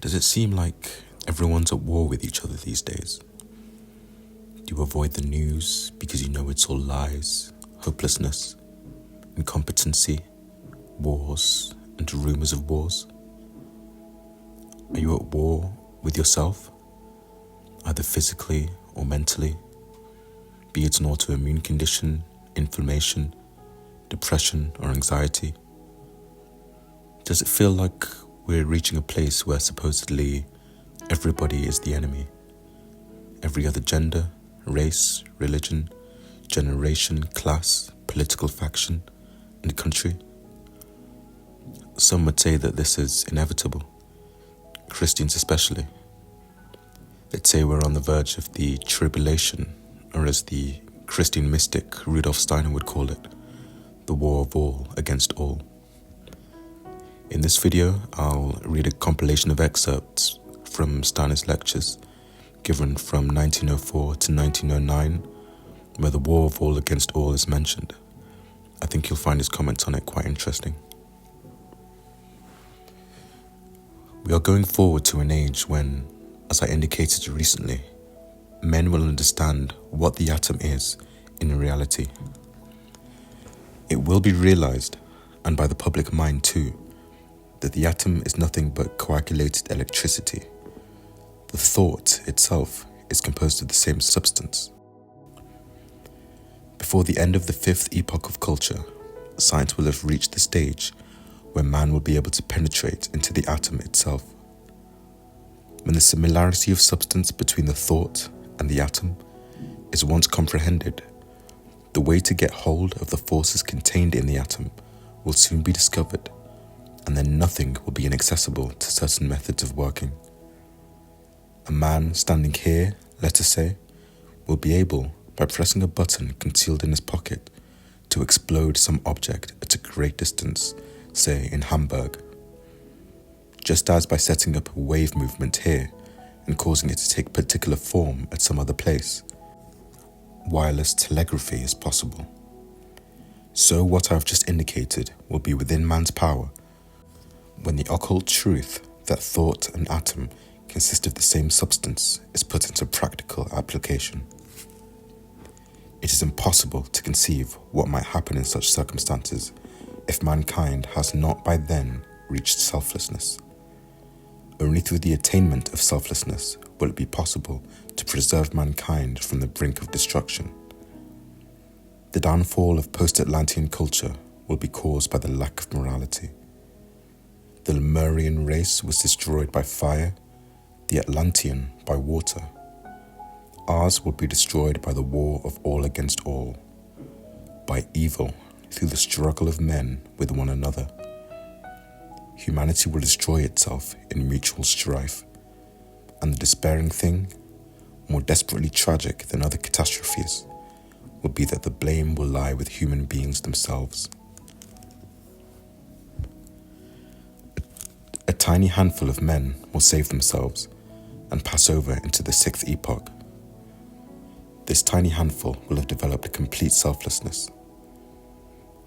Does it seem like everyone's at war with each other these days? Do you avoid the news because you know it's all lies, hopelessness, incompetency, wars, and rumours of wars? Are you at war with yourself, either physically or mentally, be it an autoimmune condition, inflammation, depression, or anxiety? Does it feel like we're reaching a place where supposedly everybody is the enemy? Every other gender, race, religion, generation, class, political faction, and country? Some would say that this is inevitable, Christians especially. They'd say we're on the verge of the tribulation, or as the Christian mystic Rudolf Steiner would call it, the war of all against all. In this video, I'll read a compilation of excerpts from Steiner's lectures, given from 1904 to 1909, where the war of all against all is mentioned. I think you'll find his comments on it quite interesting. We are going forward to an age when, as I indicated recently, men will understand what the atom is in reality. It will be realized, and by the public mind too, that the atom is nothing but coagulated electricity. The thought itself is composed of the same substance. Before the end of the fifth epoch of culture, science will have reached the stage where man will be able to penetrate into the atom itself. When the similarity of substance between the thought and the atom is once comprehended, the way to get hold of the forces contained in the atom will soon be discovered, and then nothing will be inaccessible to certain methods of working. A man standing here, let us say, will be able, by pressing a button concealed in his pocket, to explode some object at a great distance, say in Hamburg. Just as by setting up a wave movement here and causing it to take particular form at some other place, wireless telegraphy is possible. So what I've just indicated will be within man's power when the occult truth that thought and atom consist of the same substance is put into practical application. It is impossible to conceive what might happen in such circumstances if mankind has not by then reached selflessness. Only through the attainment of selflessness will it be possible to preserve mankind from the brink of destruction. The downfall of post-Atlantean culture will be caused by the lack of morality. The Lemurian race was destroyed by fire, the Atlantean by water. Ours will be destroyed by the war of all against all, by evil through the struggle of men with one another. Humanity will destroy itself in mutual strife, and the despairing thing, more desperately tragic than other catastrophes, will be that the blame will lie with human beings themselves. A tiny handful of men will save themselves and pass over into the sixth epoch. This tiny handful will have developed a complete selflessness.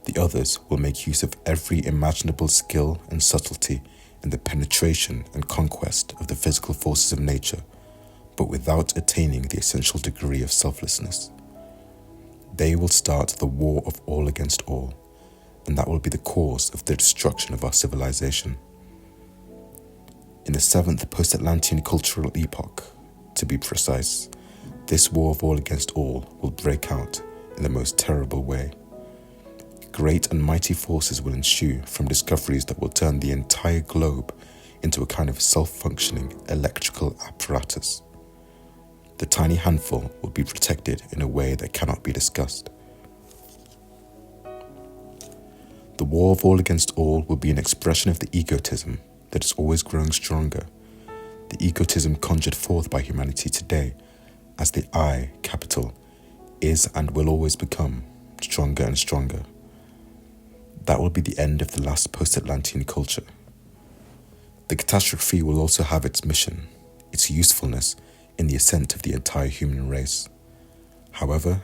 The others will make use of every imaginable skill and subtlety in the penetration and conquest of the physical forces of nature, but without attaining the essential degree of selflessness. They will start the war of all against all, and that will be the cause of the destruction of our civilization. In the seventh post-Atlantean cultural epoch, to be precise, this war of all against all will break out in the most terrible way. Great and mighty forces will ensue from discoveries that will turn the entire globe into a kind of self-functioning electrical apparatus. The tiny handful will be protected in a way that cannot be discussed. The war of all against all will be an expression of the egotism that is always growing stronger, the egotism conjured forth by humanity today as the I, capital, is and will always become stronger and stronger. That will be the end of the last post-Atlantean culture. The catastrophe will also have its mission, its usefulness in the ascent of the entire human race. However,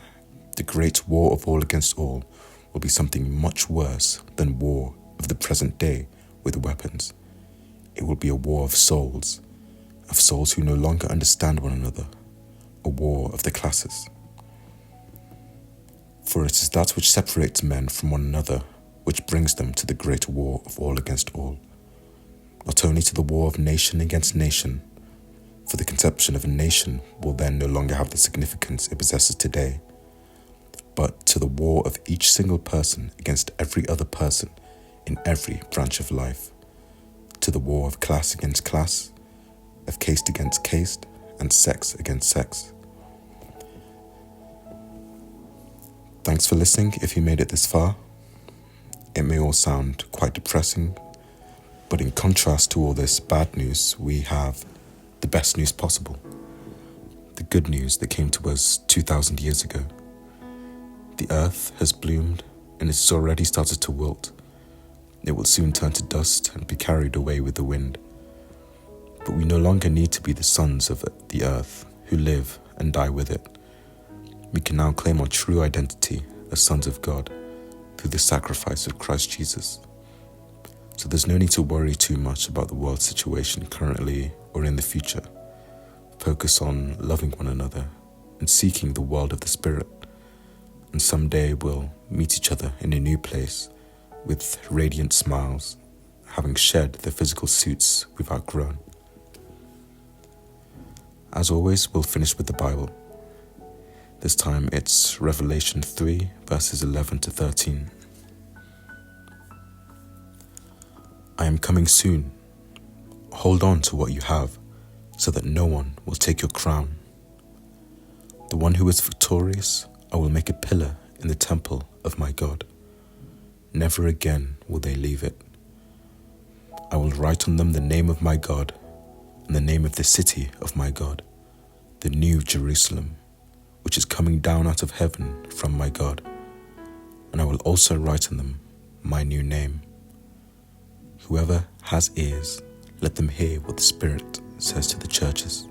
the great war of all against all will be something much worse than war of the present day with weapons. It will be a war of souls who no longer understand one another, a war of the classes. For it is that which separates men from one another which brings them to the great war of all against all, not only to the war of nation against nation, for the conception of a nation will then no longer have the significance it possesses today, but to the war of each single person against every other person in every branch of life, to the war of class against class, of caste against caste, and sex against sex. Thanks for listening if you made it this far. It may all sound quite depressing, but in contrast to all this bad news, we have the best news possible. The good news that came to us 2,000 years ago. The earth has bloomed and it has already started to wilt. It will soon turn to dust and be carried away with the wind. But we no longer need to be the sons of the earth who live and die with it. We can now claim our true identity as sons of God through the sacrifice of Christ Jesus. So there's no need to worry too much about the world situation currently or in the future. Focus on loving one another and seeking the world of the Spirit. And someday we'll meet each other in a new place with radiant smiles, having shed the physical suits we've outgrown. As always, we'll finish with the Bible. This time it's Revelation 3, verses 11 to 13. I am coming soon. Hold on to what you have, so that no one will take your crown. The one who is victorious, I will make a pillar in the temple of my God. Never again will they leave it. I will write on them the name of my God, and the name of the city of my God, the new Jerusalem, which is coming down out of heaven from my God. And I will also write on them my new name. Whoever has ears, let them hear what the Spirit says to the churches.